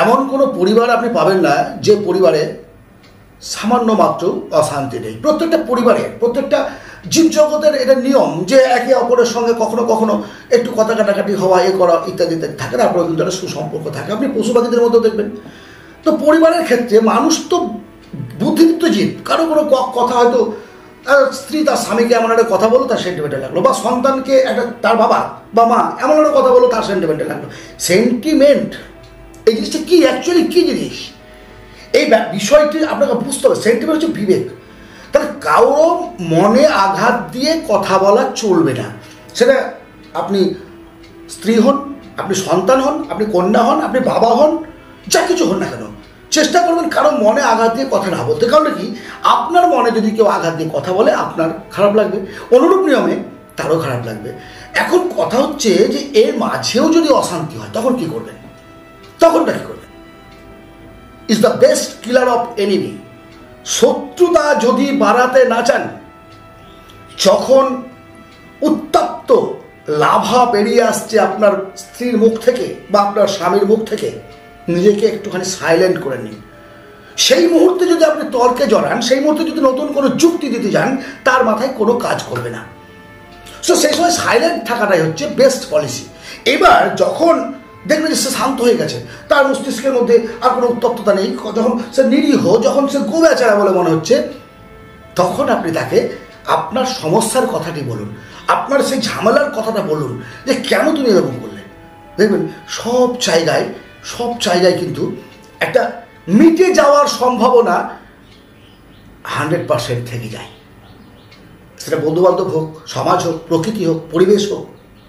এমন কোনো পরিবার আপনি পাবেন না যে পরিবারে সামান্য মাত্র অশান্তি নেই। প্রত্যেকটা পরিবারে, প্রত্যেকটা জীবজগতের এটা নিয়ম যে একে অপরের সঙ্গে কখনো কখনো একটু কথা কাটাকাটি হওয়া, এ করা ইত্যাদি ইত্যাদি থাকে, তারপরে কিন্তু একটা সুসম্পর্ক থাকে। আপনি পশু পাখিদের মধ্যেও দেখবেন। তো পরিবারের ক্ষেত্রে মানুষ তো বুদ্ধিদীপ্ত জীব। কারো কোনো কথা হয়তো স্ত্রী তার স্বামীকে এমন একটা কথা বলো, তার সেন্টিমেন্টে লাগলো, বা সন্তানকে একটা তার বাবা বা মা এমন একটা কথা বলো, তার সেন্টিমেন্টে লাগলো। সেন্টিমেন্ট এই জিনিসটা কি, অ্যাকচুয়ালি কী জিনিস, এই বিষয়টি আপনাকে বুঝতে হবে। সেন্টিমেন্ট হচ্ছে বিবেক। তাহলে কারো মনে আঘাত দিয়ে কথা বলা চলবে না। সেটা আপনি স্ত্রী হন, আপনি সন্তান হন, আপনি কন্যা হন, আপনি বাবা হন, যা কিছু হন না কেন, চেষ্টা করবেন কারো মনে আঘাত দিয়ে কথা না বলতে। কারণ কি, আপনার মনে যদি কেউ আঘাত দিয়ে কথা বলে আপনার খারাপ লাগবে, অনুরূপ নিয়মে তারও খারাপ লাগবে। এখন কথা হচ্ছে যে এর মাঝেও যদি অশান্তি হয় তখন কি করবেন? তখনটা কি করবেন? Is the best killer of enemy. শত্রুতা যদি বাড়াতে না চান, যখন উত্তপ্ত লাভা বেরিয়ে আসছে আপনার স্ত্রীর মুখ থেকে বা আপনার স্বামীর মুখ থেকে, নিজেকে একটুখানি সাইলেন্ট করে নিন। সেই মুহূর্তে যদি আপনি তর্কে জড়ান, সেই মুহূর্তে যদি নতুন কোনো যুক্তি দিতে যান, তার মাথায় কোনো কাজ করবে না। সো সেই সময় সাইলেন্ট থাকাটাই হচ্ছে বেস্ট পলিসি। এবার যখন দেখবেন যে সে শান্ত হয়ে গেছে, তার মস্তিষ্কের মধ্যে আর কোনো উত্তপ্ততা নেই, যখন সে নিরীহ, যখন সে গোবেচারা বলে মনে হচ্ছে, তখন আপনি তাকে আপনার সমস্যার কথাটি বলুন, আপনার সেই ঝামেলার কথাটা বলুন, যে কেন তুমি এরকম করলে। দেখবেন সব জায়গায় কিন্তু একটা মিটে যাওয়ার সম্ভাবনা 100% থেকে যায়। সেটা বন্ধুবান্ধব হোক, সমাজ হোক, প্রকৃতি হোক, পরিবেশ হোক,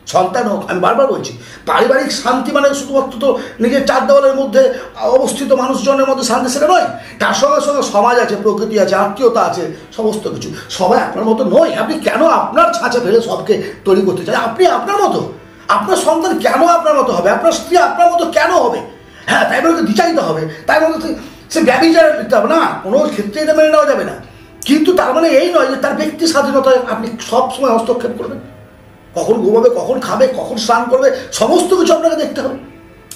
সন্তান হোক। আমি বারবার বলছি, পারিবারিক শান্তি মানে শুধুমাত্র তো নিজের চার দেওয়ালের মধ্যে অবস্থিত মানুষজনের মধ্যে শান্তি, সেটা নয়। তার সঙ্গে সঙ্গে সমাজ আছে, প্রকৃতি আছে, আত্মীয়তা আছে, সমস্ত কিছু। সবাই আপনার মতো নয়। আপনি কেন আপনার ছাঁচে ফেলে সবকে তৈরি করতে চান? আপনি আপনার মতো। আপনার সন্তান কেন আপনার মতো হবে? আপনার স্ত্রী আপনার মতো কেন হবে? হ্যাঁ, তাই বলে দ্বিচারিত হবে, তাই বলে সে ব্যভিচার দিতে হবে না, কোনো ক্ষেত্রে এটা মেনে নেওয়া যাবে না। কিন্তু তার মানে এই নয় যে তার ব্যক্তি স্বাধীনতায় আপনি সবসময় হস্তক্ষেপ করবেন। কখন ঘুমাবে, কখন খাবে, কখন স্নান করবে, সমস্ত কিছু আপনাকে দেখতে হবে।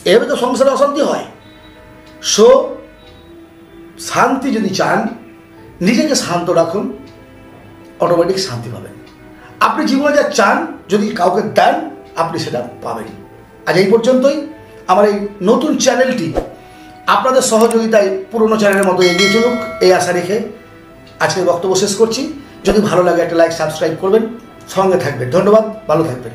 এভাবে তো সংসারে অশান্তি হয়। সো শান্তি যদি চান, নিজেকে শান্ত রাখুন, অটোমেটিক শান্তি পাবেন। আপনি জীবনে যা চান যদি কাউকে দেন, আপনি সেটা পাবেন। আজ এই পর্যন্তই। আমার এই নতুন চ্যানেলটি আপনাদের সহযোগিতায় পুরনো চ্যানেলের মতো এগিয়ে চলুক, এই আশা রেখে আজকের বক্তব্য শেষ করছি। যদি ভালো লাগে একটা লাইক, সাবস্ক্রাইব করবেন, সঙ্গে থাকবেন। ধন্যবাদ, ভালো থাকবেন।